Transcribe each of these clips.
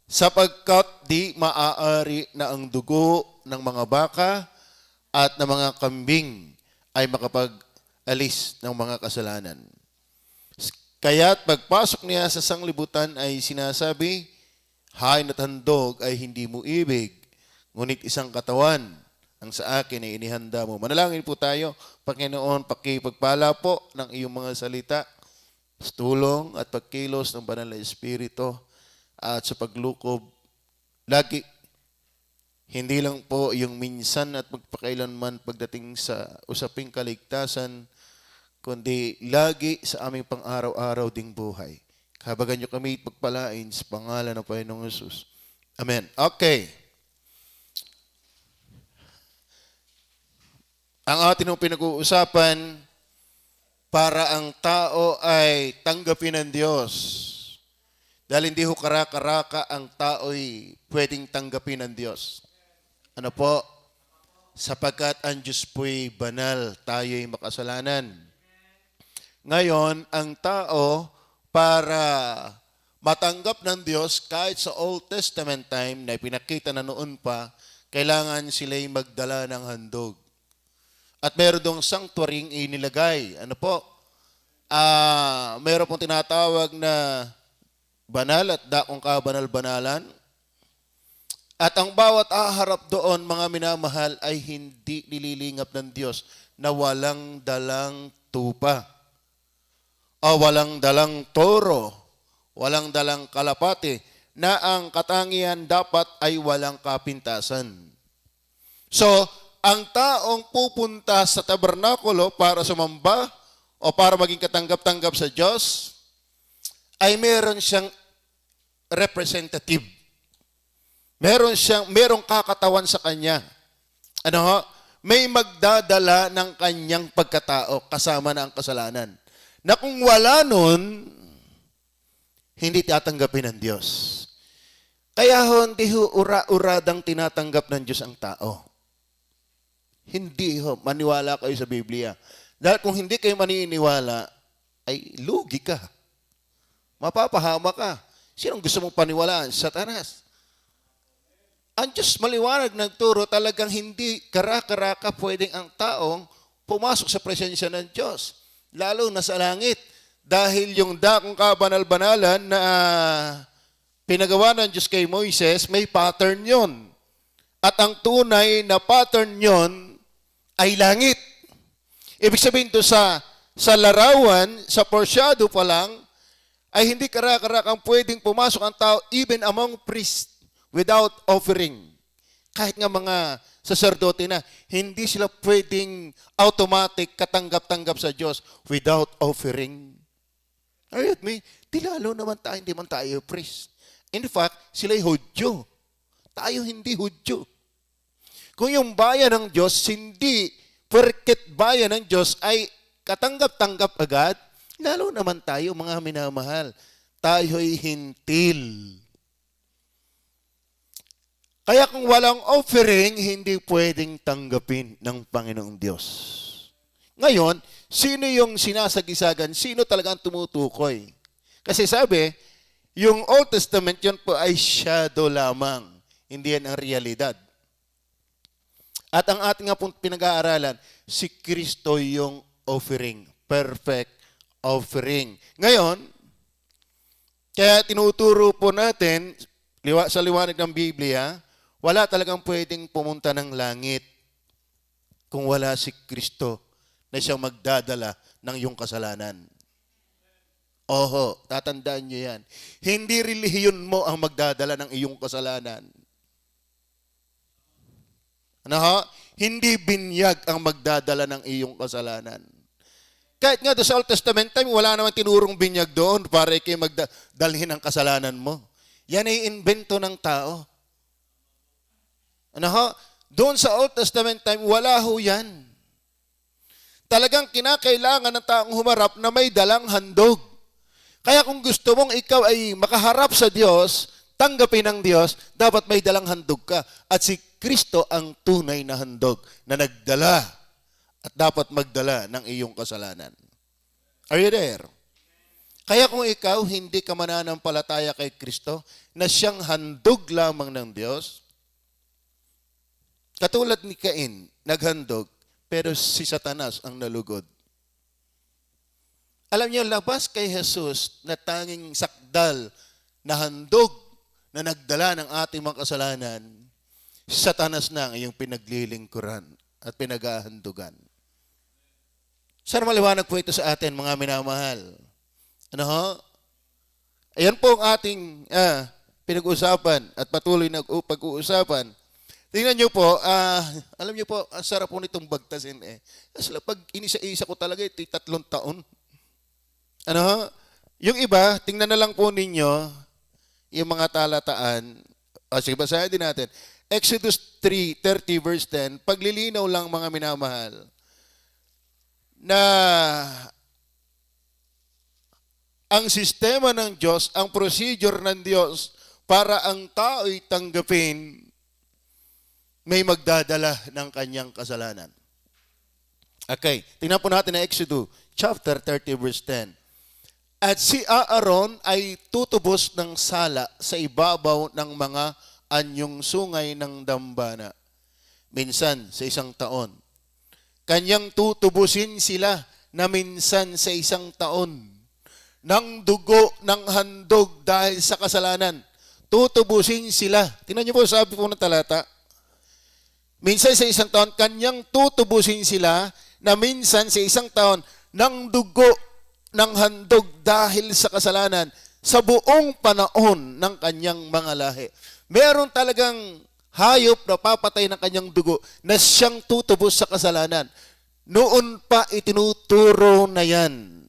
sapagkat di maaari na ang dugo ng mga baka at ng mga kambing ay makapag-alis ng mga kasalanan. Kaya't pagpasok niya sa sanglibutan ay sinasabi, hain at handog ay hindi mo ibig, ngunit isang katawan ang sa akin ay inihanda mo. Manalangin po tayo, Panginoon, pakipagpala po ng iyong mga salita, sa tulong at pagkilos ng banal na Espiritu at sa paglukob, lagi, hindi lang po yung minsan at magpakailanman pagdating sa usaping kaligtasan, kundi lagi sa aming pang-araw-araw ding buhay. Kabagan niyo kami pagpalain sa pangalan ng Panginoong Jesus. Amen. Okay. Ang ating pinag-uusapan, para ang tao ay tanggapin ng Diyos. Dahil hindi ho karaka-raka ang tao'y pwedeng tanggapin ng Diyos. Ano po? Sapagkat ang Diyos po'y banal, tayo'y makasalanan. Ngayon, ang tao, para matanggap ng Diyos, kahit sa Old Testament time, na pinakita na noon pa, kailangan sila'y magdala ng handog. At meron dong sanctuary inilagay. Ano po? Meron pong tinatawag na banal at dakong kabanal-banalan. At ang bawat aharap doon, mga minamahal, ay hindi nililingap ng Diyos na walang dalang tupa. O walang dalang toro. Walang dalang kalapate. Na ang katangian dapat ay walang kapintasan. So, ang taong pupunta sa tabernakulo para sumamba o para maging katanggap-tanggap sa Diyos, ay meron siyang representative. Merong kakatawan sa kanya. Ano ho? May magdadala ng kanyang pagkatao kasama na ang kasalanan. Na kung wala nun, hindi tatanggapin ng Diyos. Kaya hindi ho ura-uradang tinatanggap ng Diyos ang tao. Hindi ho, maniwala kayo sa Biblia. Dahil kung hindi kayo maniniwala, ay lugi ka. Mapapahama ka. Sinong gusto mong paniwalaan? Satanas. Ang Diyos maliwanag nagturo, talagang hindi karaka-raka pwedeng ang taong pumasok sa presensya ng Diyos. Lalo na sa langit. Dahil yung dakong kabanal-banalan na pinagawa ng Diyos kay Moises, may pattern yon. At ang tunay na pattern yon ay langit. Ibig sabihin to sa larawan, sa foreshadow pa lang, ay hindi karaka-rakang pwedeng pumasok ang tao even among priests without offering. Kahit nga mga saserdote na, hindi sila pwedeng automatic katanggap-tanggap sa Diyos without offering. Are you with me? Di lalo naman tayo, hindi man tayo priest. In fact, sila'y Hudyo. Tayo hindi Hudyo. Kung yung bayan ng Diyos, hindi porket bayan ng Diyos ay katanggap-tanggap agad, lalo naman tayo mga minamahal. Tayo'y hintil. Kaya kung walang offering, hindi pwedeng tanggapin ng Panginoong Diyos. Ngayon, sino yung sinasagisagan? Sino talagang tumutukoy? Kasi sabi, yung Old Testament yun po ay shadow lamang. Hindi yan ang realidad. At ang ating nga pong pinag-aaralan, si Kristo yung offering. Perfect offering. Ngayon, kaya tinuturo po natin, sa liwanag ng Biblia, wala talagang pwedeng pumunta ng langit kung wala si Kristo na siyang magdadala ng iyong kasalanan. Oho, tatandaan niyo yan. Hindi relihiyon mo ang magdadala ng iyong kasalanan. Ano ho? Hindi binyag ang magdadala ng iyong kasalanan. Kahit nga sa Old Testament time, wala naman tinurong binyag doon para ikay magdalhin ang kasalanan mo. Yan ay invento ng tao. Ano ho? Doon sa Old Testament time, wala ho yan. Talagang kinakailangan ng taong humarap na may dalang handog. Kaya kung gusto mong ikaw ay makaharap sa Diyos, tanggapin ng Diyos, dapat may dalang handog ka. At si Kristo ang tunay na handog na nagdala at dapat magdala ng iyong kasalanan. Are you there? Kaya kung ikaw hindi ka mananampalataya kay Kristo, na siyang handog lamang ng Diyos, katulad ni Cain, naghandog, pero si Satanas ang nalugod. Alam niyo, labas kay Jesus na tanging sakdal na handog na nagdala ng ating mga kasalanan, Satanas na ang iyong pinaglilingkuran at pinaghahandugan. Sana maliwanag po ito sa atin, mga minamahal. Ano ho? Ayan po ang ating pinag-uusapan at patuloy na pag-uusapan. Tingnan niyo po, alam niyo po, ang sarap po nitong bagtasin eh. Kasi pag inisa-isa ko talaga, ito 3 taon. Ano ho? Yung iba, tingnan na lang po ninyo yung mga talataan. Sige, basahin din natin. Exodus 3:30 verse 10, paglilinaw lang mga minamahal, na ang sistema ng Diyos, ang procedure ng Diyos para ang tao'y tanggapin, may magdadala ng kanyang kasalanan. Okay, tingnan po natin na Exodus chapter 30 verse 10. At si Aaron ay tutubos ng sala sa ibabaw ng mga anyong sungay ng dambana. Minsan sa 1 taon. Kanyang tutubusin sila na minsan sa 1 taon. Ng dugo ng handog dahil sa kasalanan. Tutubusin sila. Tingnan niyo po, sabi po ng talata. Minsan sa 1 taon, kanyang tutubusin sila na minsan sa 1 taon ng dugo ng handog dahil sa kasalanan sa buong panahon ng kanyang mga lahi. Meron talagang hayop na papatay ng kanyang dugo na siyang tutubos sa kasalanan. Noon pa itinuturo na yan.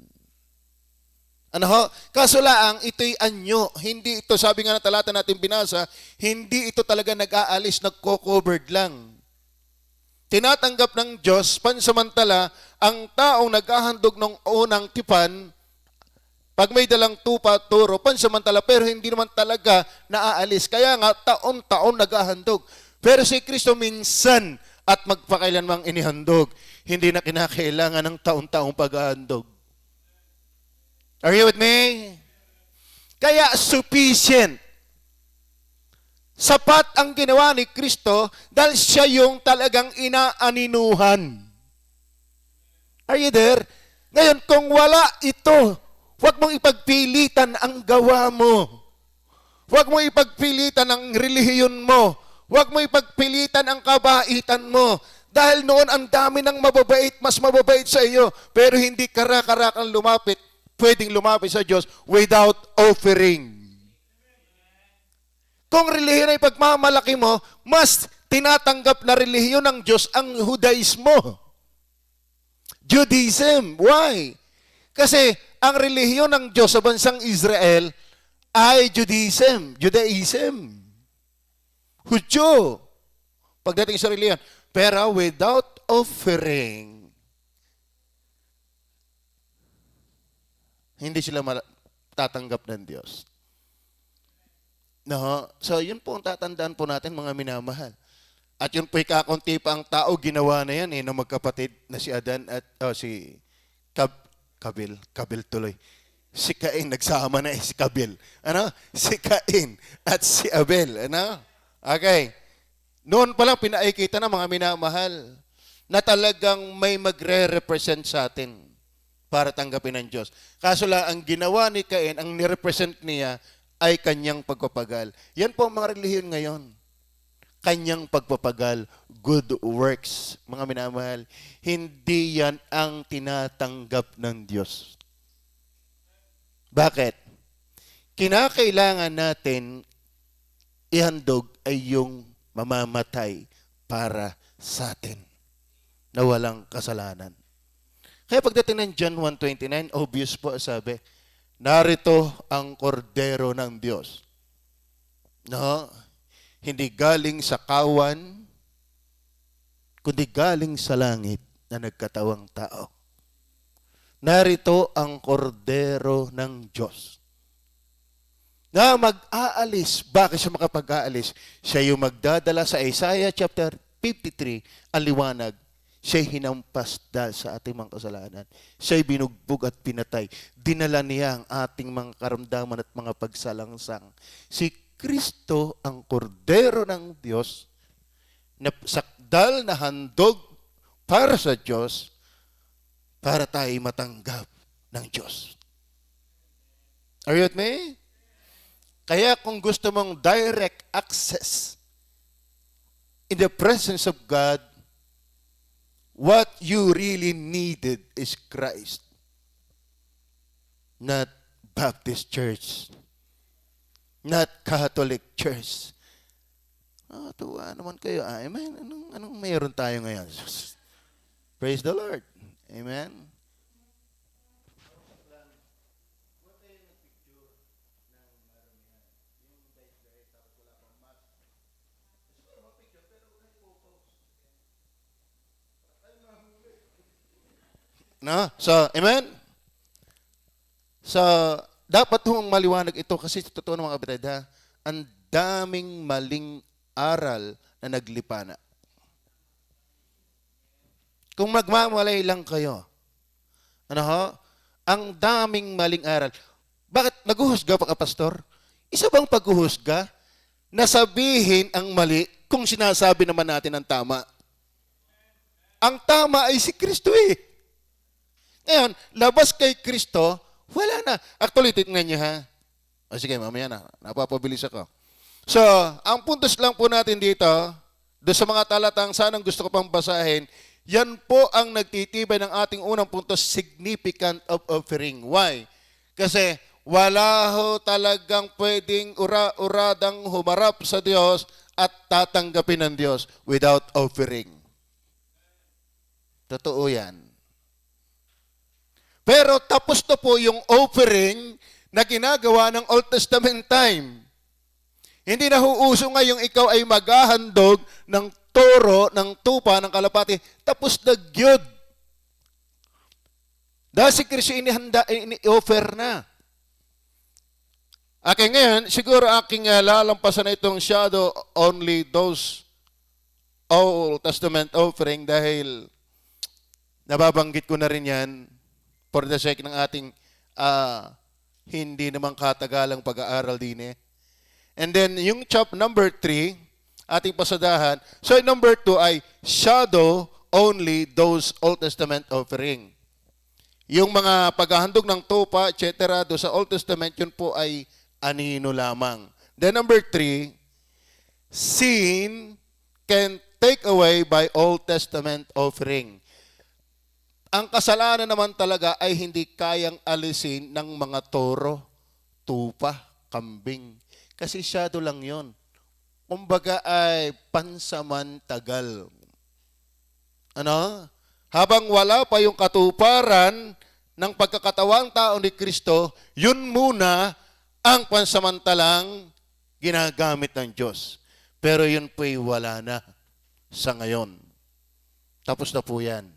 Ano ho? Kaso lang, ito'y anyo. Hindi ito, sabi nga na talata natin binasa, hindi ito talaga nag-aalis, nagko-covered lang. Tinatanggap ng Diyos, pansamantala, ang taong naghahandog ng unang tipan, pag may dalang tupa, turo, pansamantala, pero hindi naman talaga naaalis. Kaya nga, taon-taon naghahandog. Pero si Kristo minsan at magpakailanmang inihandog. Hindi na kinakailangan ng taon-taong paghahandog. Are you with me? Kaya sufficient. Sapat ang ginawa ni Kristo dahil siya yung talagang inaaninuhan. Are you there? Ngayon, kung wala ito, huwag mong ipagpilitan ang gawa mo. Huwag mong ipagpilitan ang relihiyon mo. Huwag mong ipagpilitan ang kabaitan mo. Dahil noon ang dami ng mababait, mas mababait sa iyo, pero hindi karak-karakang lumapit, pwedeng lumapit sa Diyos without offering. Kung relihiyon ay pagmamalaki mo, mas tinatanggap na relihiyon ng Diyos ang Judaismo. Judaism. Why? Kasi ang relihiyon ng Diyos sa bansang Israel ay Judaism. Judaism. Hudyo. Pagdating sa relihiyon. Pero without offering, hindi sila tatanggap ng Diyos. No? So, yun po ang tatandaan po natin, mga minamahal. At yun po'y kakunti pa ang tao, ginawa na yan, na magkapatid na si Adan at si Kabil tuloy. Si Cain, nagsama na si Kabil. Ano? Si Cain at si Abel. Ano? Okay. Noon pa lang pinaikita na, mga minamahal, na talagang may magre-represent sa atin para tanggapin ng Diyos. Kaso lang, ang ginawa ni Cain, ang nirepresent niya, ay kanyang pagpapagal. Yan po ang mga relihiyon ngayon. Kanyang pagpapagal, good works. Mga minamahal, hindi yan ang tinatanggap ng Diyos. Bakit? Kinakailangan natin ihandog ay yung mamamatay para sa atin na walang kasalanan. Kaya pagdating ng John 1:29, obvious po sabi, narito ang kordero ng Diyos. No? Hindi galing sa kawan, kundi galing sa langit na nagkatawang tao. Narito ang kordero ng Diyos. Na mag-aalis. Bakit siya makapag-aalis? Siya yung magdadala sa Isaiah chapter 53, ang liwanag. Siya'y hinampas dahil sa ating mga kasalanan. Siya'y binugbog at pinatay. Dinala niya ang ating mga karamdaman at mga pagsalangsang. Si Kristo ang kordero ng Diyos na sakdal na handog para sa Diyos para tayo matanggap ng Diyos. Are you with me? Kaya kung gusto mong direct access in the presence of God, what you really needed is Christ. Not Baptist Church. Not Catholic Church. Tuwa naman kayo. Amen. Anong mayroon tayo ngayon? Praise the Lord. Amen. No? So, amen? So, dapat hong maliwanag ito kasi totoo ng mga kapatid, ha? Ang daming maling aral na naglipana. Kung magmamalay lang kayo, ano ho? Ang daming maling aral. Bakit naghuhusga pa ka, pastor? Isa bang paghuhusga na sabihin ang mali kung sinasabi naman natin ang tama? Ang tama ay si Kristo eh. Ngayon, labas kay Kristo, wala na. Actually, tignan niyo ha. O sige, mamaya na. Napapabilis ako. So, ang puntos lang po natin dito, doon sa mga talatang sanang gusto ko pang basahin, yan po ang nagtitibay ng ating unang puntos, significant of offering. Why? Kasi wala ho talagang pwedeng ura-uradang humarap sa Diyos at tatanggapin ng Diyos without offering. Totoo yan. Pero tapos na po yung offering na ginagawa ng Old Testament time. Hindi na huuso ngayong ikaw ay maghahandog ng toro, ng tupa, ng kalapati. Tapos na gyud. Dahil si Kristo ini-offer na. Okay, ngayon, siguro aking lalampasan na itong shadow only those Old Testament offering dahil nababanggit ko na rin yan for the sake ng ating hindi naman katagalang pag-aaral din eh. And then, yung number 3, ating pasadahan. So, number 2 ay shadow only those Old Testament offering. Yung mga paghahandog ng tupa, etc. do sa Old Testament, yun po ay anino lamang. Then number 3, sin can take away by Old Testament offering. Ang kasalanan naman talaga ay hindi kayang alisin ng mga toro, tupa, kambing. Kasi shadow lang yon. Kumbaga ay pansamantagal. Ano? Habang wala pa yung katuparan ng pagkakatawang tao ni Kristo, yun muna ang pansamantalang ginagamit ng Diyos. Pero yun po'y wala na sa ngayon. Tapos na po yan.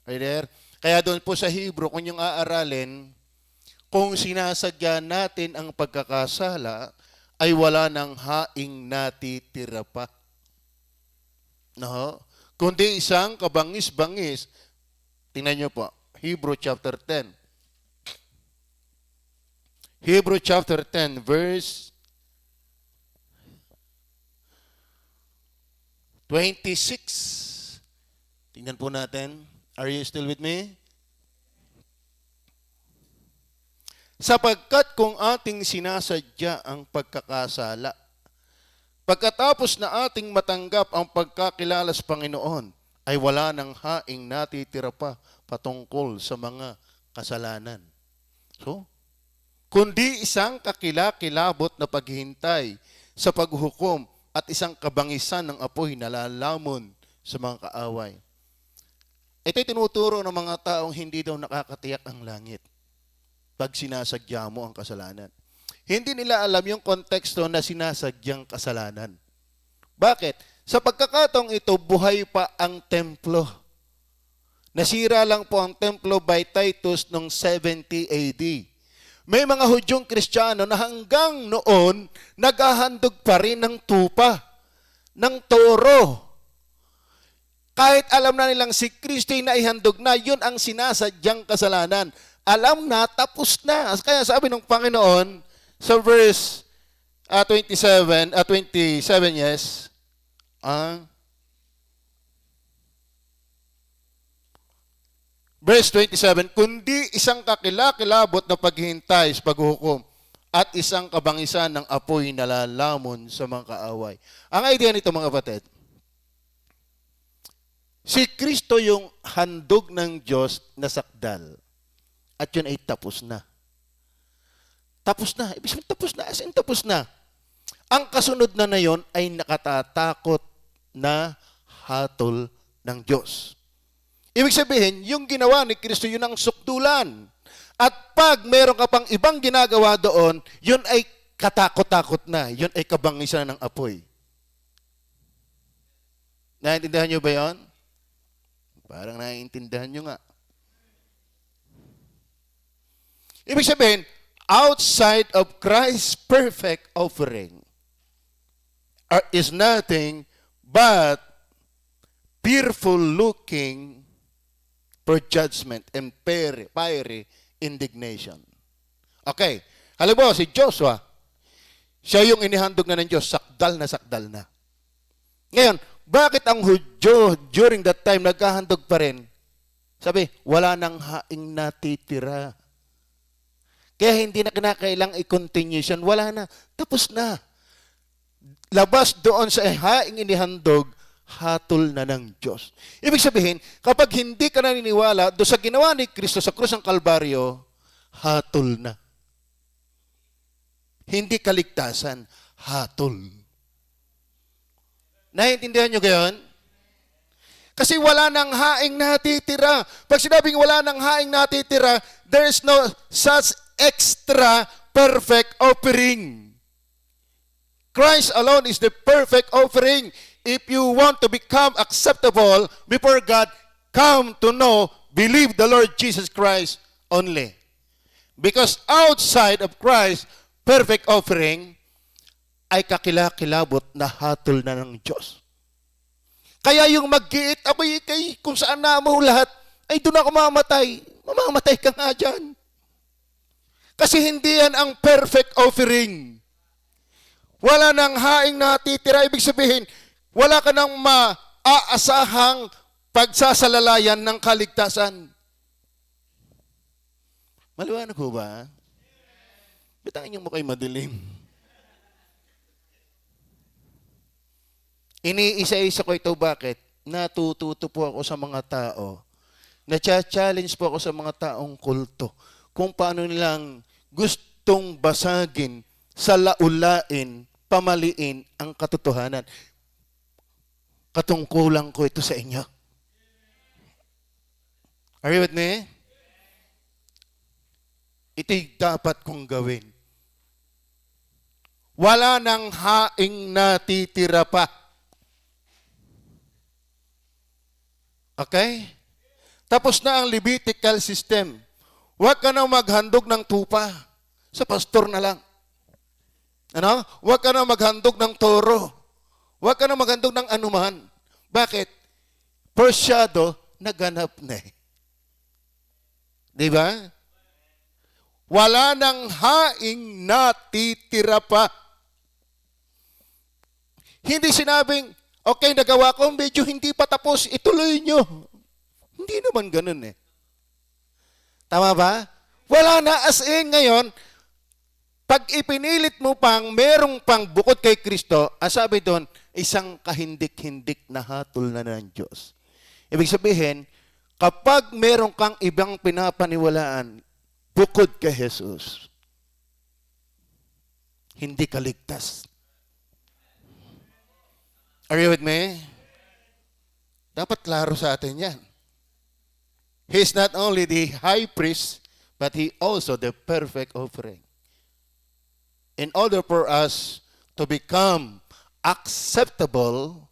Right there? Kaya doon po sa Hebrew, kung yung aaralin, kung sinasadya natin ang pagkakasala, ay wala ng haing natitira pa. No? Kundi isang kabangis-bangis. Tingnan nyo po, Hebrew chapter 10. Hebrew chapter 10, verse 26. Tingnan po natin. Are you still with me? Sapagkat kung ating sinasadya ang pagkakasala, pagkatapos na ating matanggap ang pagkakilala sa Panginoon, ay wala ng haing natitira pa patungkol sa mga kasalanan. So, kundi isang kakilakilabot na paghihintay sa paghukom at isang kabangisan ng apoy na lalamon sa mga kaaway. Ito'y tinuturo ng mga taong hindi daw nakakatiyak ang langit pag sinasadya mo ang kasalanan. Hindi nila alam yung konteksto na sinasadyang kasalanan. Bakit? Sa pagkakataong ito, buhay pa ang templo. Nasira lang po ang templo by Titus noong 70 AD. May mga Hudyong Kristiyano na hanggang noon naghahandog pa rin ng tupa, ng toro. Kahit alam na nilang si Kristo na ihandog na, yun ang sinasadyang kasalanan. Alam na, tapos na. Kaya sabi ng Panginoon sa verse 27, yes, verse 27, kundi isang kakilakilabot na paghihintay sa paghuhukom at isang kabangisan ng apoy na lalamon sa mga kaaway. Ang idea nito mga kapatid, si Kristo yung handog ng Diyos na sakdal at yun ay tapos na. Tapos na. Ibig sabihin tapos na. As in tapos na. Ang kasunod na yon ay nakatatakot na hatol ng Diyos. Ibig sabihin, yung ginawa ni Kristo, yun ang sukdulan. At pag meron ka pang ibang ginagawa doon, yun ay katakot-takot na. Yun ay kabangisan ng apoy. Naiintindihan nyo ba yun? Parang naiintindihan nyo nga. Ibig sabihin, outside of Christ's perfect offering is nothing but fearful looking for judgment and fiery indignation. Okay. Halimbawa, si Joshua, siya yung inihandog na ng Diyos, sakdal na. Ngayon, bakit ang Hudyo during that time naghahandog pa rin? Sabi, wala nang haing natitira. Kaya hindi na kinakailang i-continuation. Wala na. Tapos na. Labas doon sa haing inihandog, hatol na ng Diyos. Ibig sabihin, kapag hindi ka naniniwala doon sa ginawa ni Kristo sa krus ng Kalbaryo, hatol na. Hindi kaligtasan, hatol. Naiintindihan nyo gayon? Kasi wala nang haing natitira. Pag sinabing wala nang haing natitira, there is no such extra perfect offering. Christ alone is the perfect offering. If you want to become acceptable before God, come to know, believe the Lord Jesus Christ only. Because outside of Christ's perfect offering, ay kakilakilabot na hatol na ng Diyos. Kaya yung mag-giit, abay kay kung saan na mo lahat, ay doon ako mamamatay. Mamamatay ka nga dyan. Kasi hindi yan ang perfect offering. Wala nang haing natitira. Ibig sabihin, wala ka nang maaasahang pagsasalalayan ng kaligtasan. Maliwanag ko ba? Bitangin yung mukhay madilim. Iniisa-isa ko ito bakit? Natututo po ako sa mga tao. Na-challenge po ako sa mga taong kulto. Kung paano nilang gustong basagin, salaulain, pamaliin ang katotohanan. Katungkulan ko ito sa inyo. Are you with me? Ito'y dapat kong gawin. Wala nang haing natitira pa. Okay? Tapos na ang Levitical system. Huwag ka na maghandog ng tupa. Sa pastor na lang. Ano? Huwag ka na maghandog ng toro. Huwag ka na maghandog ng anuman. Bakit? Porsyado, naganap na eh. Di ba? Wala nang haing natitira pa. Hindi sinabing, okay, nagawa ko, medyo hindi pa tapos, ituloy nyo. Hindi naman ganun eh. Tama ba? Wala na as in ngayon, pag ipinilit mo pang, merong pang bukod kay Kristo, ang sabi doon, isang kahindik-hindik na hatol na ng Diyos. Ibig sabihin, kapag meron kang ibang pinapaniwalaan, bukod kay Jesus, hindi ka ligtas. Are you with me? Dapat klaro sa atin yan. He is not only the high priest, but he also the perfect offering. In order for us to become acceptable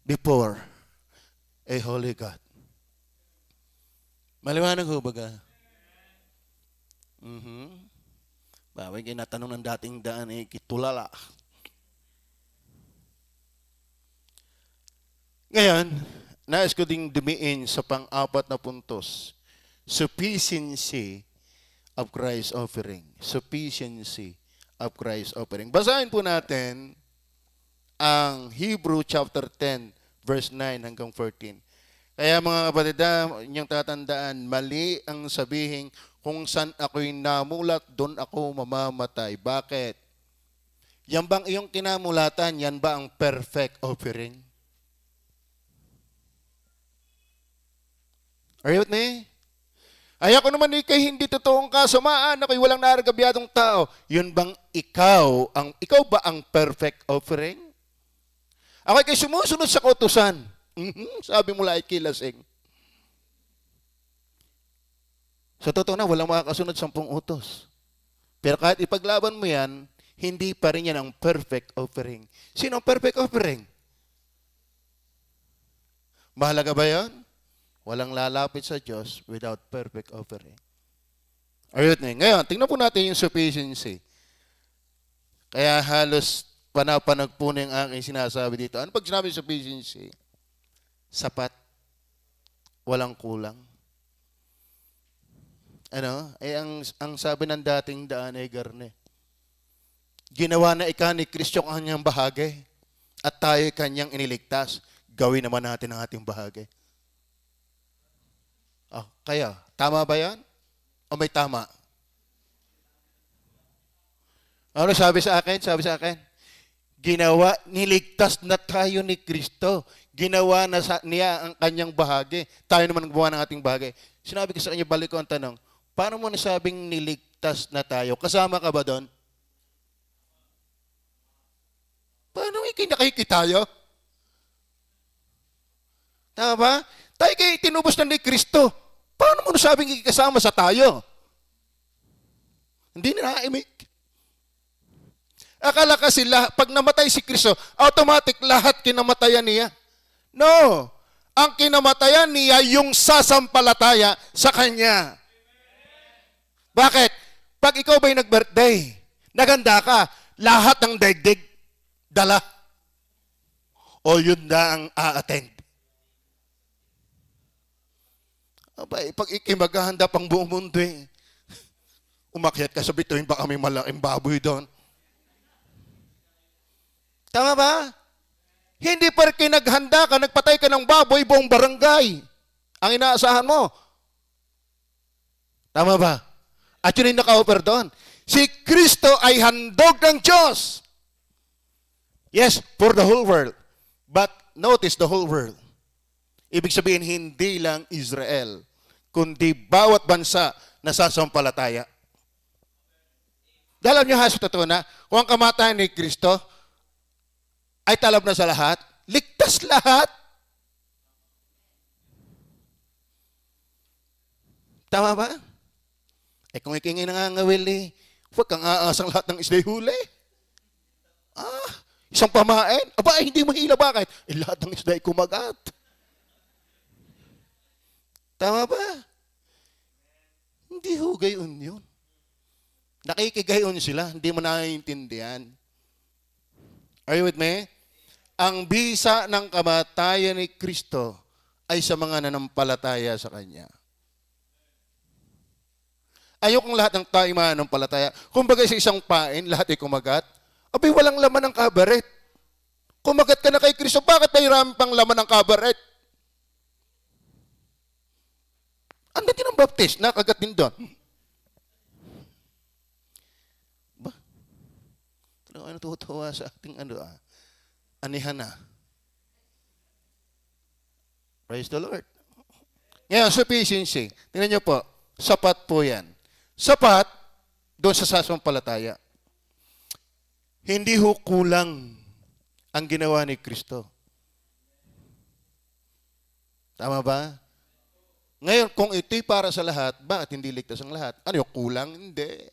before a holy God. Maliwanag ho baga? Baway ginatanong ng dating daan kitulala. Ngayon, nais ko ding dumiin sa pang-apat na puntos. Sufficiency of Christ's offering. Sufficiency of Christ's offering. Basahin po natin ang Hebrew chapter 10, verse 9 hanggang 14. Kaya mga kapatid, inyong tatandaan, mali ang sabihin kung saan ako'y namulat, doon ako mamamatay. Bakit? Yan bang iyong kinamulatan, yan ba ang perfect offering? Are you with me? Ay ako naman ikay hindi totoong kasamaan, ako'y walang naragabyadong tao. Yun bang ikaw ba ang perfect offering? Ako'y kay sumusunod sa kautusan. Sabi mo lang ay kilasing. Sa totoo na, walang makakasunod 10 utos. Pero kahit ipaglaban mo yan, hindi pa rin yan ang perfect offering. Sino ang perfect offering? Mahalaga ba yan? Walang lalapit sa Diyos without perfect offering. Are you with me? Ngayon, tingnan po natin yung sufficiency. Kaya halos panapanag po na yung aking sinasabi dito. Ano pag sinabi sufficiency? Sapat. Walang kulang. Ano? Ang sabi ng dating daan ay garne. Ginawa na ni Kristo ang kanyang bahagi at tayo kanyang iniligtas. Gawin naman natin ang ating bahagi. Oh, kaya, tama ba yan? O may tama? Ano sabi sa akin? Niligtas na tayo ni Kristo. Ginawa na niya ang kanyang bahagi. Tayo naman gumawa ng ating bahagi. Sinabi ko sa kanya, balik ko ang tanong, paano mo nasabing niligtas na tayo? Kasama ka ba doon? Paano ikinakiki tayo? Tama ba? Tayo kayo tinubos na ni Kristo. Paano mo nasabing ikasama sa tayo? Hindi na naimik. Akala kasi pag namatay si Kristo, automatic lahat kinamatayan niya. No. Ang kinamatayan niya yung sasampalataya sa Kanya. Bakit? Pag ikaw ba'y nag-birthday, naganda ka, lahat ng daigdig, dala. O yun na ang a-attend. Abay, pag ikimaghahanda pang buong mundo umakyat ka sa bituin, baka may malaking baboy doon. Tama ba? Hindi pa rin naghanda ka, nagpatay ka ng baboy, buong barangay. Ang inaasahan mo. Tama ba? At yun yung naka-offer doon. Si Kristo ay handog ng Diyos. Yes, for the whole world. But notice the whole world. Ibig sabihin, hindi lang Israel, kundi bawat bansa na sasampalataya. Alam niyo, sa totoo na, kung ang kamatayan ni Kristo ay talab na sa lahat, ligtas lahat. Tama ba? Kung ikingay nangangawil huwag kang aasang lahat ng isda'y huli. Isang pamain, hindi mahila, bakit? Lahat ng isda'y kumagat. Tama ba? Hindi ho gayon yun. Nakikigayon sila, hindi mo naiintindihan. Are you with me? Ang bisa ng kamatayan ni Kristo ay sa mga nanampalataya sa Kanya. Ayokong lahat ng tayo mananampalataya. Kumbaga sa isang pain, lahat ay kumagat. Abay, walang laman ng kabaret. Kumagat ka na kay Kristo, bakit may rami pang laman ng kabaret? Ano din ang baptist? Nakagat din doon. Ba? Talagang natutuwa sa ating anihan na. Praise the Lord. Ngayon, sufficiency. Tingnan niyo po, sapat po yan. Sapat, doon sa sasampalataya. Hindi ho kulang ang ginawa ni Kristo. Tama ba? Ngayon, kung ito'y para sa lahat, bakit hindi ligtas ang lahat? Ano yung kulang? Hindi.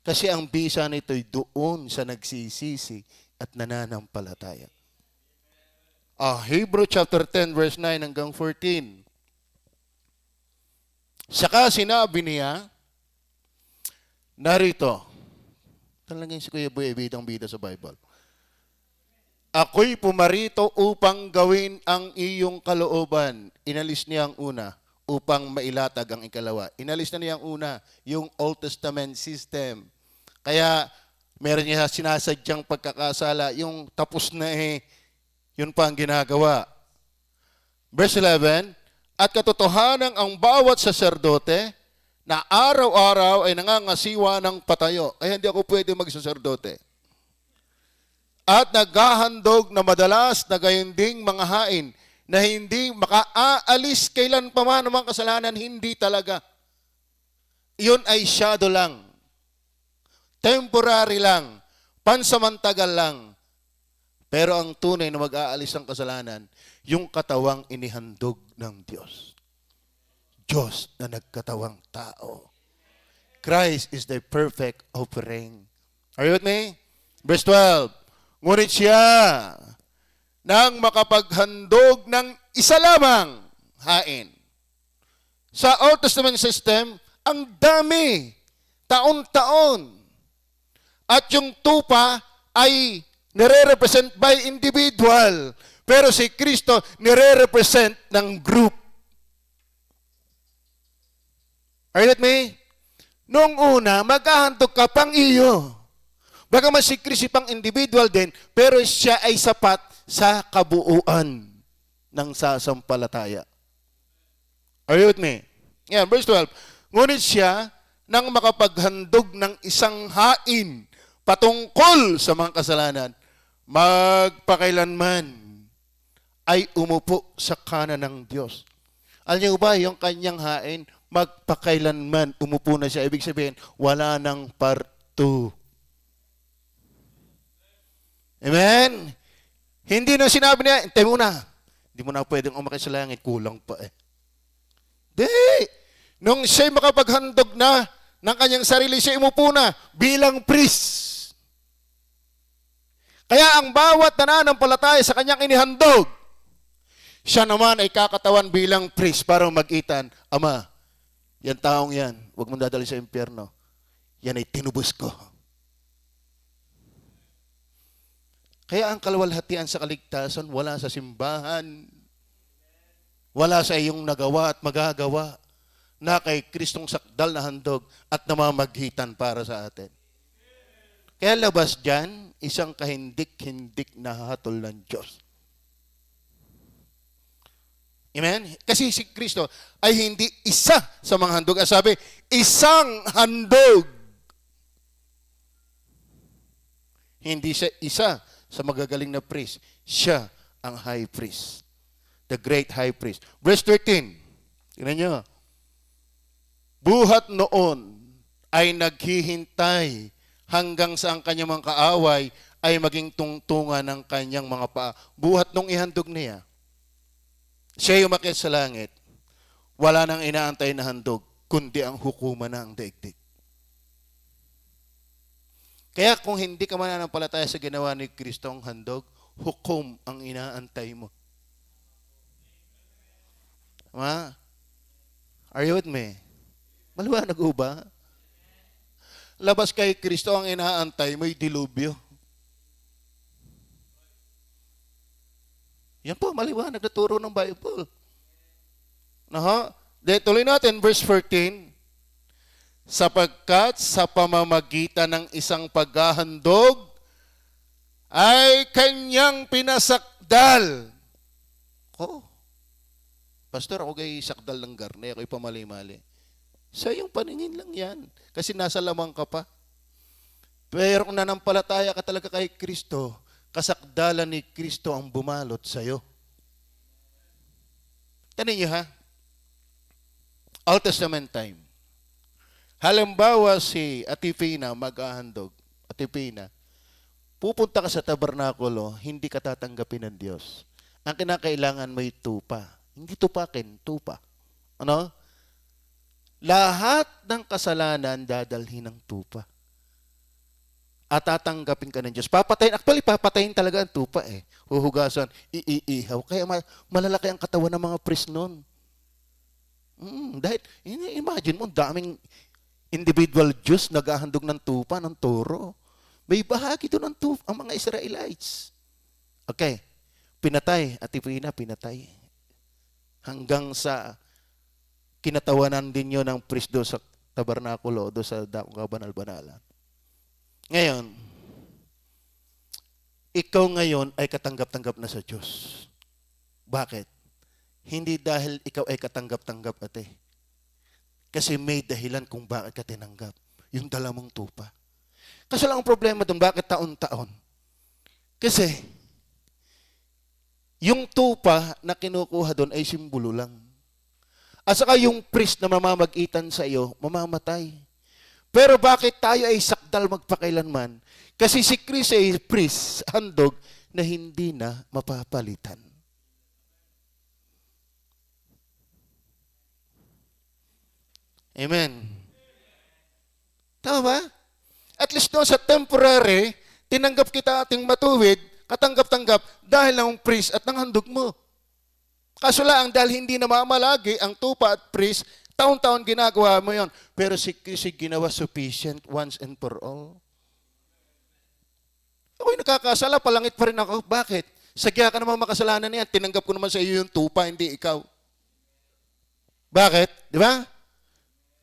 Kasi ang bisa nito'y doon sa nagsisisi at nananampalataya. Hebrew chapter 10, verse 9 hanggang 14. Saka sinabi niya, narito, talagang si Kuya Boy ay bidang-bida sa Bible. Ako'y pumarito upang gawin ang iyong kalooban. Inalis niya ang una upang mailatag ang ikalawa. Inalis na niya ang una, yung Old Testament system. Kaya meron niya sinasadyang pagkakasala, yung tapos na yun pa ang ginagawa. Verse 11, at katotohanan ang bawat saserdote na araw-araw ay nangangasiwa ng patayo. Ay hindi ako pwede magsaserdote. At naghahandog na madalas na gayunding mga hain na hindi makaalis kailan pa man ng mga kasalanan, hindi talaga. Iyon ay shadow lang. Temporary lang. Pansamantagal lang. Pero ang tunay na mag-aalis ng kasalanan, yung katawang inihandog ng Diyos. Diyos na nagkatawang tao. Christ is the perfect offering. Are you with me? Verse 12. Ngunit siya nang makapaghandog ng isa lamang hain. Sa Old Testament system, ang dami, taon-taon. At yung tupa ay nire-represent by individual. Pero si Kristo nire-represent ng group. Are you with me? Noong una, maghahandog ka pang iyo. Bagaman si Kristo pang individual din, pero siya ay sapat sa kabuuan ng sasampalataya. Are you with me? Yeah, verse 12. Ngunit siya, nang makapaghandog ng isang hain patungkol sa mga kasalanan, magpakailanman ay umupo sa kanan ng Diyos. Alam niyo ba, yung kanyang hain, magpakailanman umupo na siya. Ibig sabihin, wala nang part 2. Amen? Hindi na sinabi niya, hintay muna. Hindi mo na pwedeng umakit sa langit, kulang pa eh. Di! Nung siya'y makapaghandog na ng kanyang sarili, siya umupo na bilang priest. Kaya ang bawat nananampalataya sa kanyang inihandog, siya naman ay kakatawan bilang priest para magitan. Ama, yan taong yan, huwag mong dadali sa impyerno. Yan ay tinubos ko. Kaya ang kaluwalhatian sa kaligtasan, wala sa simbahan, wala sa iyong nagawa at magagawa, na kay Kristong sakdal na handog at namamagitan para sa atin. Kaya labas dyan, isang kahindik-hindik na hatol ng Diyos. Amen? Kasi si Kristo ay hindi isa sa mga handog. Ang sabi, isang handog. Hindi siya isa sa magagaling na priest. Siya ang high priest. The great high priest. Verse 13. Tingnan nyo. Buhat noon ay naghihintay hanggang sa ang kanyang mga kaaway ay maging tungtungan ng kanyang mga paa. Buhat nung ihandog niya. Siya umakyat sa langit. Wala nang inaantay na handog, kundi ang hukuman ng daigdig. Kaya kung hindi ka mananampalataya sa ginawa ni Kristo ang handog, hukom ang inaantay mo. Tama? Are you with me? Maliwanag ba? Labas kay Kristo ang inaantay mo'y dilubyo. Yan po, maliwanag na turo ng Bible. Tuloy natin, verse 14. Sapagkat sa pamamagitan ng isang paghahandog ay kanyang pinasakdal. Pastor, ako kay sakdal ng garne, ako'y pamali-mali. Sa iyong paningin lang yan. Kasi nasa lamang ka pa. Pero kung nanampalataya ka talaga kay Kristo, kasakdalan ni Kristo ang bumalot sa iyo. Tanin niyo ha? Old Testament time. Halimbawa si Atifina maghahandog. Atifina, pupunta ka sa tabernakulo, hindi ka tatanggapin ng Diyos. Ang kinakailangan mo'y tupa. Hindi tupakin, tupa. Ano? Lahat ng kasalanan dadalhin ng tupa. At tatanggapin ka ng Diyos. Papatayin. Actually, papatayin talaga ang tupa eh. Huhugasan, iihaw. Kaya malalaki ang katawan ng mga priest noon. Dahil, imagine mo, daming individual Jews naghahandog ng tupa, ng toro. May bahagi doon ng tupa, ang mga Israelites. Okay. Pinatay at pinatay. Hanggang sa kinatawanan din yun ng priest do sa tabernakulo, do sa kabanal-banalan. Ngayon, ikaw ngayon ay katanggap-tanggap na sa Diyos. Bakit? Hindi dahil ikaw ay katanggap-tanggap, ate. Kasi may dahilan kung bakit ka tinanggap. Yung dala mong tupa. Kasi lang ang problema doon, bakit taon-taon? Kasi, yung tupa na kinukuha doon ay simbolo lang. At saka yung priest na mamamagitan sa iyo, mamamatay. Pero bakit tayo ay sakdal magpakailanman? Kasi si Kristo ay priest, handog, na hindi na mapapalitan. Amen. Tama ba? At least doon sa temporary, tinanggap kita ating matuwid, katanggap-tanggap dahil ng priest at ng handog mo. Kaso lang, dahil hindi na mamalagi ang tupa at priest, taon-taon ginagawa mo yon. Pero si Kristo ginawa sufficient once and for all. Ako'y nakakasala, palangit pa rin ako. Bakit? Sagya ka naman makasalanan niyan. Tinanggap ko naman sa iyo yung tupa, hindi ikaw. Bakit? Di ba?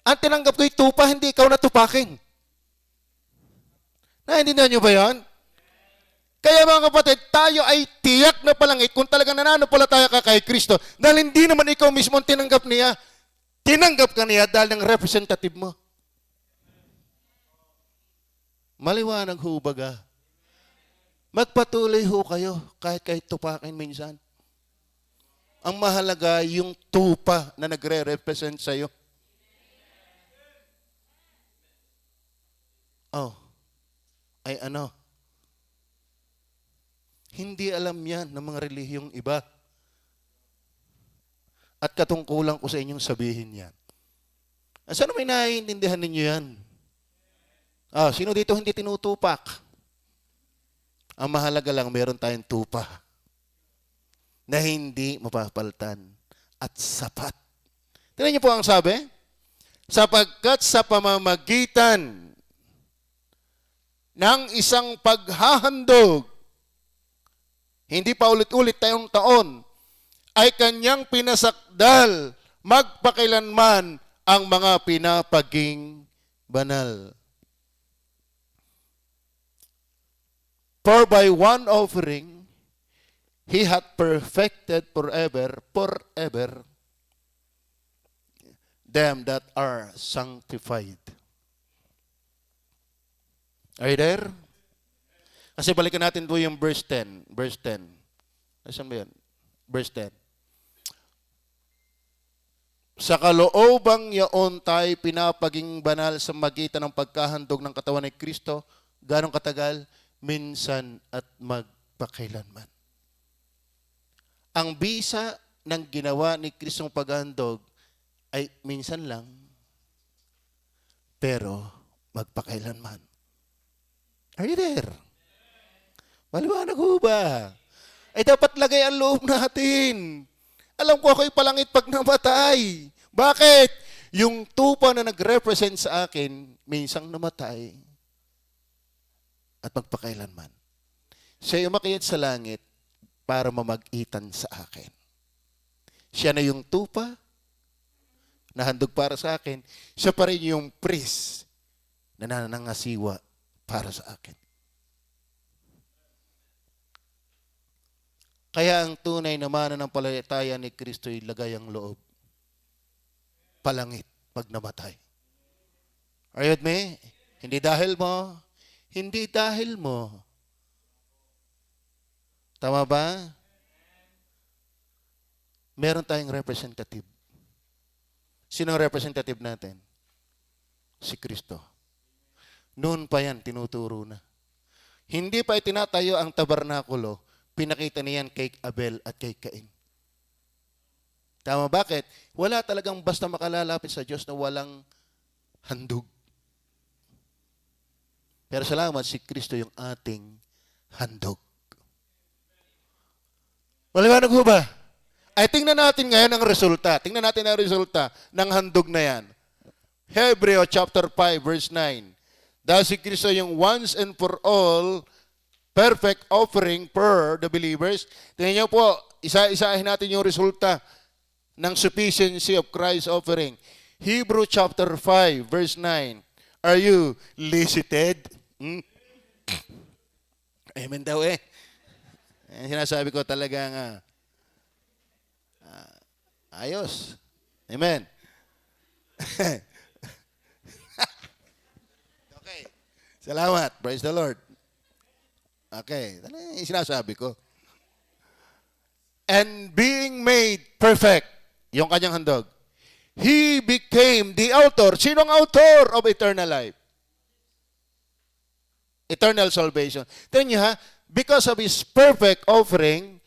Ang tinanggap ko yung tupa, hindi ikaw natupakin. Naintindihan niyo ba yan? Kaya mga kapatid, tayo ay tiyak na palangit kung talagang nananampalataya ka kay Kristo. Dahil hindi naman ikaw mismo ang tinanggap niya. Tinanggap ka niya dahil ng representative mo. Maliwanag ho baga. Magpatuloy ho kayo kahit tupakin minsan. Ang mahalaga yung tupa na nagre-represent sa'yo. Oh, ay ano? Hindi alam yan ng mga relihiyong iba. At katungkulan ko sa inyong sabihin yan. Sana may naiintindihan ninyo yan? Sino dito hindi tinutupak? Ang mahalaga lang, meron tayong tupa na hindi mapapalitan at sapat. Tingnan niyo po ang sabi. Sapagkat sa pamamagitan ng isang paghahandog, hindi pa ulit-ulit tayong taon, ay kanyang pinasakdal magpakailanman ang mga pinapaging banal. For by one offering, He hath perfected forever them that are sanctified. Are you there? Kasi balikan natin po yung verse 10. Verse 10. Nasaan ba yan? Verse 10. Sa kaloobang yaon tayo pinapaging banal sa magitan ng pagkahandog ng katawan ni Kristo. Ganong katagal? Minsan at magpakailanman. Ang bisa ng ginawa ni Kristong paghahandog ay minsan lang, pero magpakailanman. Are you there? Maliwanag ho ba? Ay dapat lagay ang loob natin. Alam ko ako'y palangit pag namatay. Bakit? Yung tupa na nag-represent sa akin, minsang namatay at magpakailanman. Siya umakyat sa langit para mamag-itan sa akin. Siya na yung tupa na handog para sa akin. Siya pa rin yung priest na nanangasiwa para sa akin. Kaya ang tunay na mananampalataya ni Kristo ay lagay ang loob. Palangit pag namatay. Are you with me? Hindi dahil mo. Hindi dahil mo. Tama ba? Meron tayong representative. Sino ang representative natin? Si Kristo. Noon pa yan, tinuturo na. Hindi pa itinatayo ang tabernakulo, pinakita niyan kay Abel at kay Cain. Tama, bakit? Wala talagang basta makalalapit sa Diyos na walang handog. Pero salamat, si Kristo yung ating handog. Maliwanag ho ba? Ay, tingnan natin ngayon ang resulta. Tingnan natin ang resulta ng handog na yan. Hebreo chapter 5 verse 9. Dahil si Kristo yung once and for all perfect offering per the believers. Tingnan niyo po, isa-isahin natin yung resulta ng sufficiency of Christ's offering. Hebrew chapter 5, verse 9. Are you elicited? Amen daw eh. Sinasabi ko talagang ayos. Amen. Okay. Salamat. Praise the Lord. Okay. Yung sinasabi ko. And being made perfect, yung kanyang handog, He became the author. Sinong author of eternal life? Eternal salvation. Tignan niyo ha, because of His perfect offering,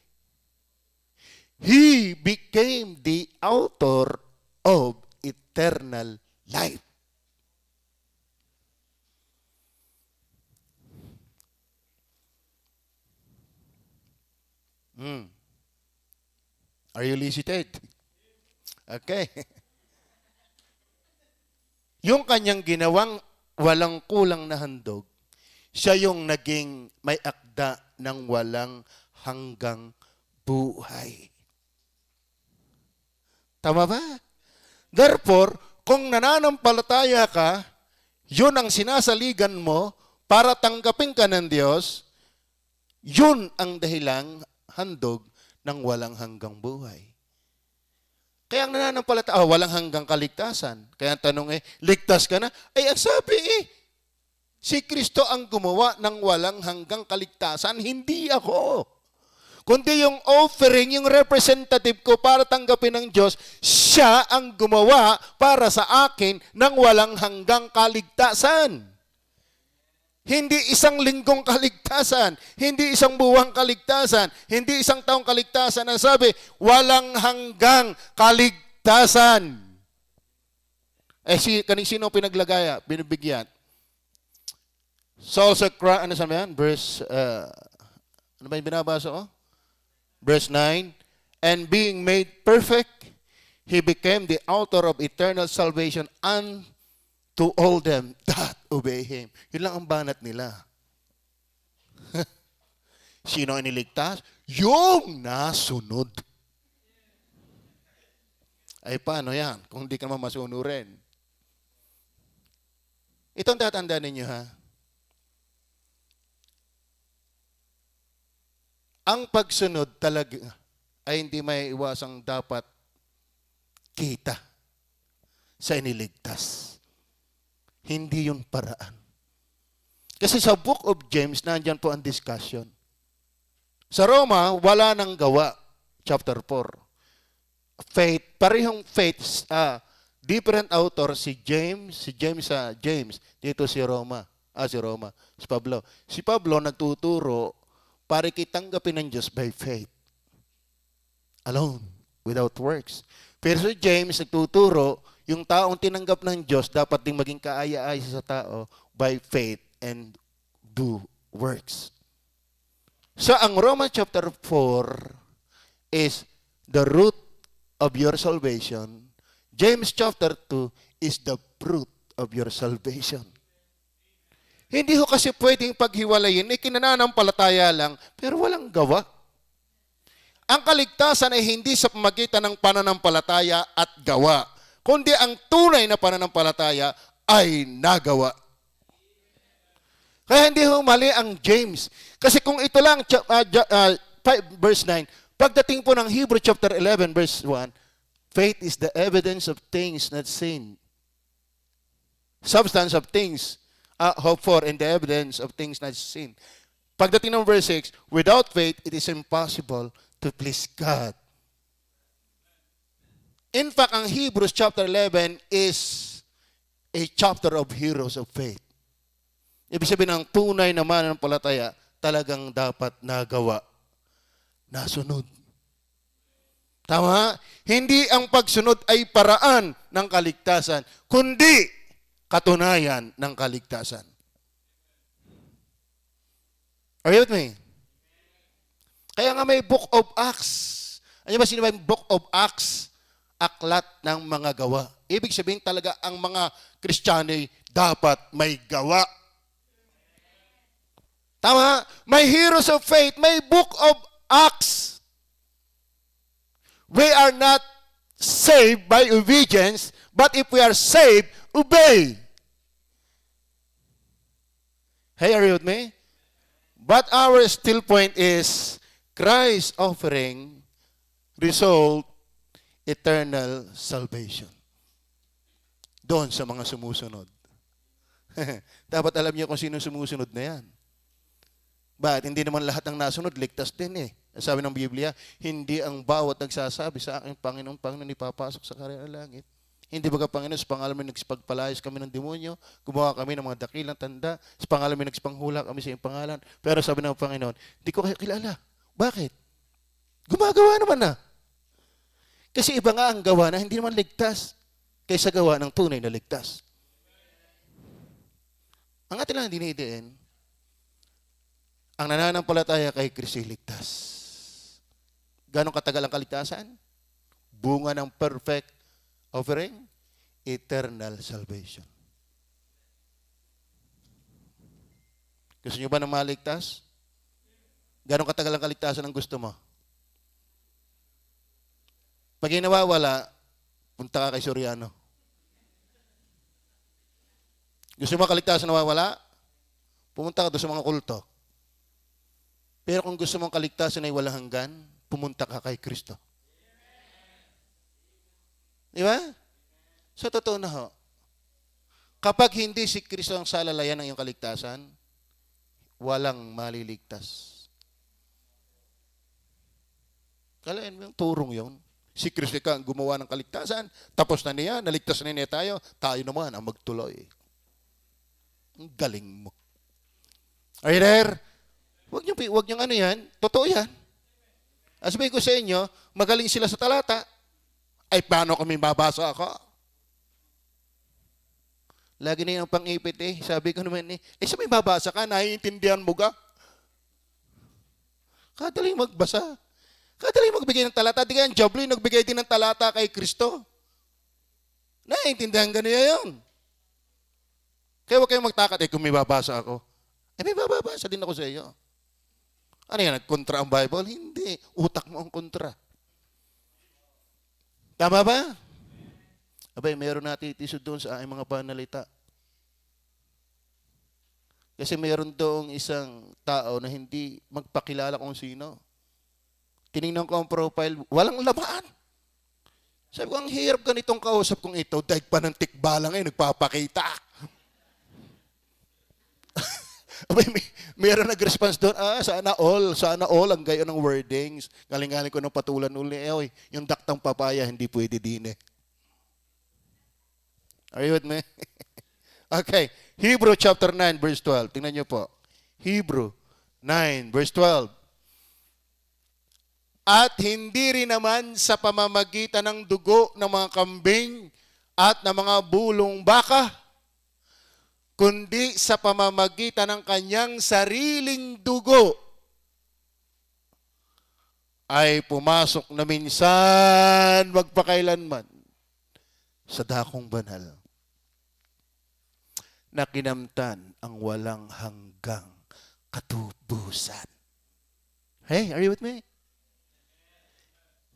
He became the author of eternal life. Are you elicited? Okay. Yung kanyang ginawang walang kulang na handog, siya yung naging may akda ng walang hanggang buhay. Tama ba? Therefore, kung nananampalataya ka, yun ang sinasaligan mo para tanggapin ka ng Diyos, yun ang dahilang handog ng walang hanggang buhay. Kaya ang nananampalataya, walang hanggang kaligtasan. Kaya ang tanong ligtas ka na? Ay, ang sabi si Kristo ang gumawa ng walang hanggang kaligtasan, hindi ako. Kundi yung offering, yung representative ko para tanggapin ng Diyos, siya ang gumawa para sa akin ng walang hanggang kaligtasan. Hindi isang linggong kaligtasan, hindi isang buwang kaligtasan, hindi isang taong kaligtasan. Ang sabi, walang hanggang kaligtasan. Sino pinaglagaya, binibigyan? So also, ano sabi yan? Verse, ano ba yung binabasa ko? Verse 9, and being made perfect, He became the author of eternal salvation unto all them that obey Him. Yun lang ang banat nila. Sino ang iniligtas? Yung nasunod. Ay, paano yan? Kung hindi ka naman masunurin. Itong tatandaan ninyo, ha? Ang pagsunod talaga ay hindi may iwasang dapat kita sa iniligtas. Hindi yun paraan. Kasi sa Book of James, nandyan po ang discussion. Sa Roma, wala nang gawa. Chapter 4. Faith, parehong faith, different author, si James, dito si Roma. Si Pablo. Si Pablo nagtuturo para kitanggapin ng Diyos by faith. Alone, without works. Pero si James nagtuturo, yung taong tinanggap ng Diyos dapat ding maging kaaya-aya sa tao by faith and do works. So, ang Romans chapter 4 is the root of your salvation. James chapter 2 is the fruit of your salvation. Hindi ho kasi pwedeng paghiwalayin, kinananampalataya lang, pero walang gawa. Ang kaligtasan ay hindi sa pamagitan ng pananampalataya at gawa, kundi ang tunay na pananampalataya ay nagawa. Kaya hindi ho mali ang James. Kasi kung ito lang, 5 verse 9, pagdating po ng Hebrew chapter 11 verse 1, faith is the evidence of things not seen. Substance of things hope for, and the evidence of things not seen. Pagdating ng verse 6, without faith, it is impossible to please God. In fact, ang Hebrews chapter 11 is a chapter of heroes of faith. Ibig sabihin, ang tunay na mananampalataya talagang dapat nagawa, nasunod. Tama? Hindi ang pagsunod ay paraan ng kaligtasan, kundi katunayan ng kaligtasan. Are you with me? Kaya nga may Book of Acts. Ano ba sinabi yung Book of Acts? Aklat ng mga gawa. Ibig sabihin talaga ang mga Kristiyano dapat may gawa. Tama? May heroes of faith, may book of Acts. We are not saved by obedience, but if we are saved, obey. Hey, are you with me? But our still point is, Christ's offering result eternal salvation. Doon sa mga sumusunod. Dapat alam niyo kung sino sumusunod na yan. Bakit? Hindi naman lahat ng nasunod, ligtas din eh. Sabi ng Biblia, hindi ang bawat nagsasabi sa akin, Panginoon, Panginoon, ipapasok sa karera ng langit. Hindi baga, Panginoon, sa pangalan mo nagpagpalayas kami ng demonyo, gumawa kami ng mga dakilang tanda, sa pangalan mo nagpanghula kami sa iyong pangalan. Pero sabi ng Panginoon, hindi ko kayo kilala. Bakit? Gumagawa naman na. Kasi iba nga ang gawa na hindi naman ligtas kaysa gawa ng tunay na ligtas. Ang atin lang dinidiin, ang nananampalataya kay Kristo ligtas. Ganong katagal ang kaligtasan? Bunga ng perfect offering, eternal salvation. Gusto nyo ba ng maligtas? Ganong katagal ang kaligtasan ang gusto mo? Pag nawawala, punta ka kay Soriano. Gusto mo kaligtasan nawawala? Pumunta ka doon sa mga kulto. Pero kung gusto mong kaligtasan ay walang hanggan, pumunta ka kay Kristo. Di ba? So, totoo na ho. Kapag hindi si Kristo ang salalayan ng iyong kaligtasan, walang maliligtas. Kalain mo yung turong yun. Si Kristo ka ang gumawa ng kaligtasan, tapos na niya, naligtas na niya tayo naman ang magtuloy. Ang galing mo. Are you there? Huwag niyo ano yan. Totoo yan. Sabihin ko sa inyo, magaling sila sa talata. Ay, paano kami babasa ako? Lagi na yung pang-ipit eh. Sabi ko naman sabi babasa ka, naiintindihan mo ka? Kadaling magbasa. Kadaling magbigay ng talata. Di kaya ang Jobli, nagbigay din ng talata kay Kristo. Naiintindihan ka niya yun. Kaya huwag kayong magtakat, kung may babasa ako. May babasa din ako sa iyo. Ano yan, nagkontra ang Bible? Hindi. Utak mo ang kontra. Tama ba? Abay, mayroon natitisod doon sa aking mga panalita. Kasi mayroon doong isang tao na hindi magpakilala kung sino. Tinignan ko ang profile, walang lamaan. Sabi ko, ang hirap ganitong kausap kong ito, dahil pa ng tikbalang nagpapakita. Abay, mayroon nag-response doon, sana all, ang gayo ng wordings. Galing-galing ko ng patulan uli, yung daktang papaya, hindi pwede din eh. Are you with me? Okay, Hebrew chapter 9, verse 12. Tingnan niyo po. Hebrew 9, verse 12. At hindi rin naman sa pamamagitan ng dugo ng mga kambing at ng mga bulong baka, kundi sa pamamagitan ng kanyang sariling dugo ay pumasok na minsan magpakailanman sa dakong banal na kinamtan ang walang hanggang katubusan. Hey, are you with me?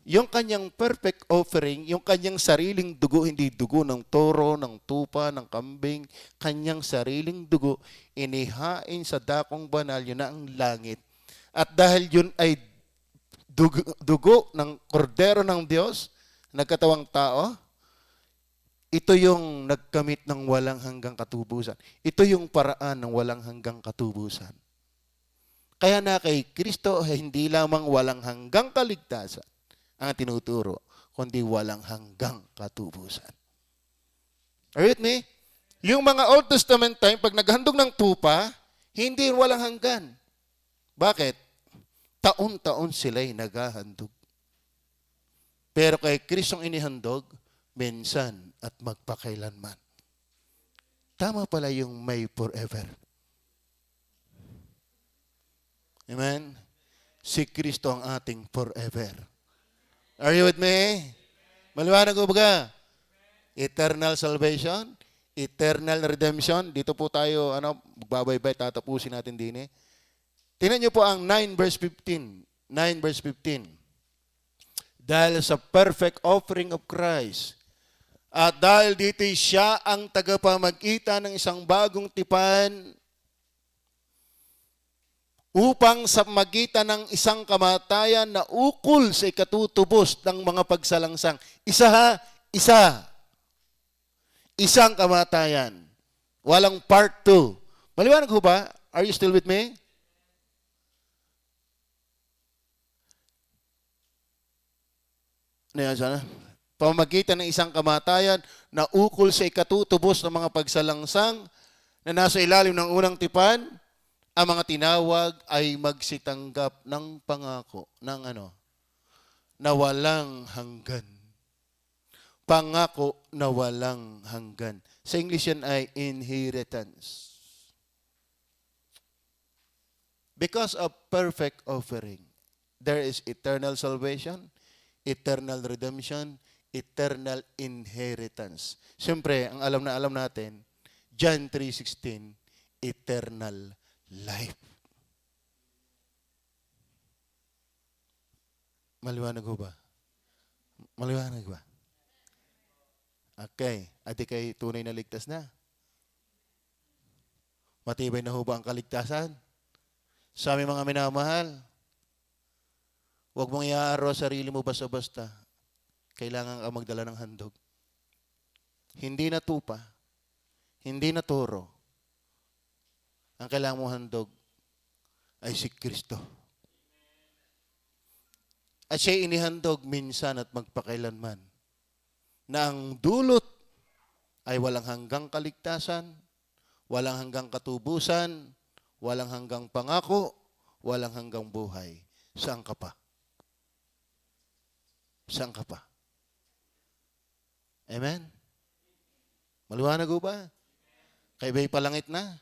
Yung kanyang perfect offering, yung kanyang sariling dugo, hindi dugo ng toro, ng tupa, ng kambing, kanyang sariling dugo, inihain sa dakong banal, yun na ang langit. At dahil yun ay dugo ng kordero ng Diyos, nagkatawang tao, ito yung nagkamit ng walang hanggang katubusan. Ito yung paraan ng walang hanggang katubusan. Kaya na kay Kristo, hindi lamang walang hanggang kaligtasan ang tinuturo, kundi walang hanggang katubusan. Are you with me? Yung mga Old Testament time, pag naghandog ng tupa, hindi walang hanggan. Bakit? Taon-taon sila'y naghahandog. Pero kay Kristong inihandog, minsan at magpakailanman. Tama pala yung may forever. Amen? Si Kristo ang ating forever. Are you with me? Maliwanag ko ba? Eternal salvation, eternal redemption. Dito po tayo, magbabaybay, tatapusin natin din eh. Tingnan niyo po ang 9 verse 15. 9 verse 15. Dahil sa perfect offering of Christ, at dahil dito siya ang tagapamagitan ng isang bagong tipan upang sa magitan ng isang kamatayan na ukol sa ikatutubos ng mga pagsalangsang. Isa. Isang kamatayan. Walang part 2. Maliwanag ho ba? Are you still with me? Ano yan sana? Pamamagitan ng isang kamatayan na ukol sa ikatutubos ng mga pagsalangsang na nasa ilalim ng unang tipan, ang mga tinawag ay magsitanggap ng pangako ng na walang hanggan. Pangako na walang hanggan. Sa English yan ay inheritance. Because of perfect offering, there is eternal salvation, eternal redemption, eternal inheritance. Siyempre, ang alam natin, John 3:16, eternal life. Maliwanag ho ba? Maliwanag ba? Okay. Adi kay tunay na ligtas na. Matibay na ho ba ang kaligtasan? Sa aming mga minamahal, huwag mong iaaraw sarili mo basta-basta. Kailangan ka magdala ng handog. Hindi na tupa, hindi na toro. Ang kailangan mong handog ay si Kristo. At siya inihandog minsan at magpakailanman na ang dulot ay walang hanggang kaligtasan, walang hanggang katubusan, walang hanggang pangako, walang hanggang buhay. Saan ka pa? Saan ka pa? Amen? Maliwanag ho ba? Kayo ba'y palangit na?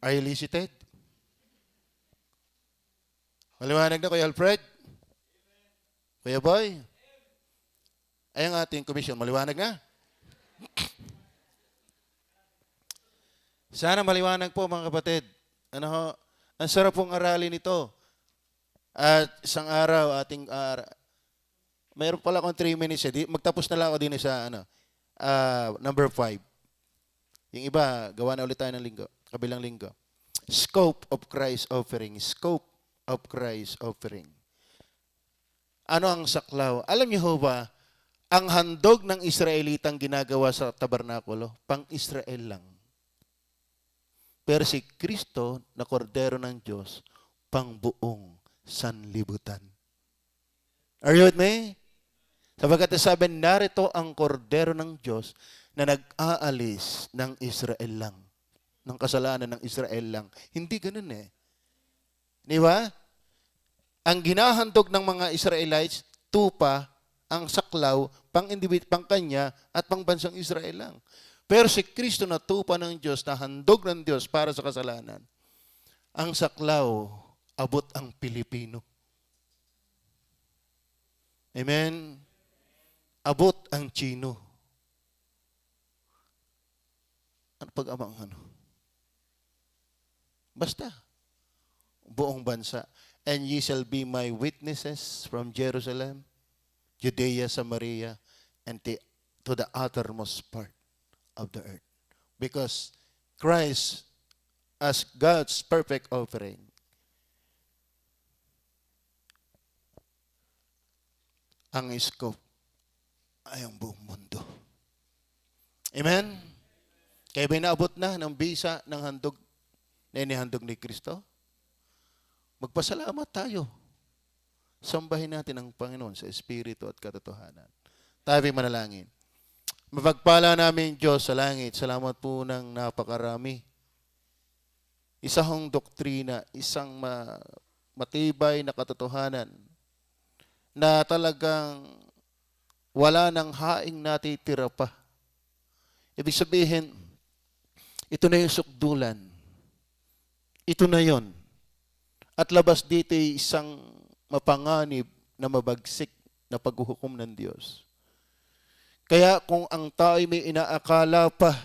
Are you elicited? Maliwanag na, Kuya Alfred? Kuya Boy? Ay ang ating komisyon. Maliwanag na? Sana maliwanag po mga kapatid. Ang sarap pong aralin ito. At isang araw, mayroon pala akong 3 minutes. Magtapos na lang ako din sa number 5. Yung iba, gawa na ulit tayo ng linggo. Kabilang linggo. Scope of Christ offering. Scope of Christ offering. Ano ang saklaw? Alam niyo ho ba, ang handog ng Israelitang ginagawa sa tabernakulo, pang-Israel lang. Pero si Kristo na kordero ng Diyos, pang buong sanlibutan. Are you with me? Sabagat sabi, narito ang kordero ng Diyos na nag-aalis ng Israel lang. Ng kasalanan ng Israel lang. Hindi ganun eh. Di ba? Ang ginahandog ng mga Israelites, tupa, ang saklaw, pang-individual, pang-kanya, at pang-bansang Israel lang. Pero si Kristo na tupa ng Diyos, na handog ng Diyos para sa kasalanan, ang saklaw, abot ang Pilipino. Amen? Abot ang Chino. Ano pag-amang Basta. Buong bansa. And ye shall be my witnesses from Jerusalem, Judea, Samaria, and to the uttermost part of the earth. Because Christ, as God's perfect offering, ang scope ay ang buong mundo. Amen? Kaya ba naabot na ng bisa ng handog na inihandog ni Kristo? Magpasalamat tayo. Sambahin natin ang Panginoon sa Espiritu at katotohanan. Tayo manalangin. Mapagpala namin Diyos sa langit. Salamat po ng napakarami. Isang doktrina, isang matibay na katotohanan na talagang wala nang haing natitira pa. Ibig sabihin, ito na yung sukdulan. Ito na yon. At labas dito ay isang mapanganib na mabagsik na paghuhukom ng Diyos. Kaya kung ang tao ay may inaakala pa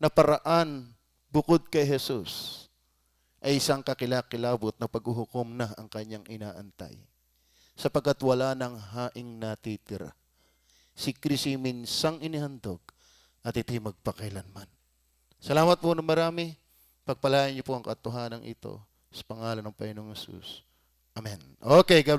na paraan bukod kay Jesus, ay isang kakilakilabot na paghuhukom na ang kanyang inaantay. Sapagkat wala ng haing natitira. Si Kristo'y minsang inihandog at ito'y magpakailanman. Salamat po na marami. Pagpalain niyo po ang katotohanan ito sa pangalan ng Panginoong Hesus. Amen. Okay, God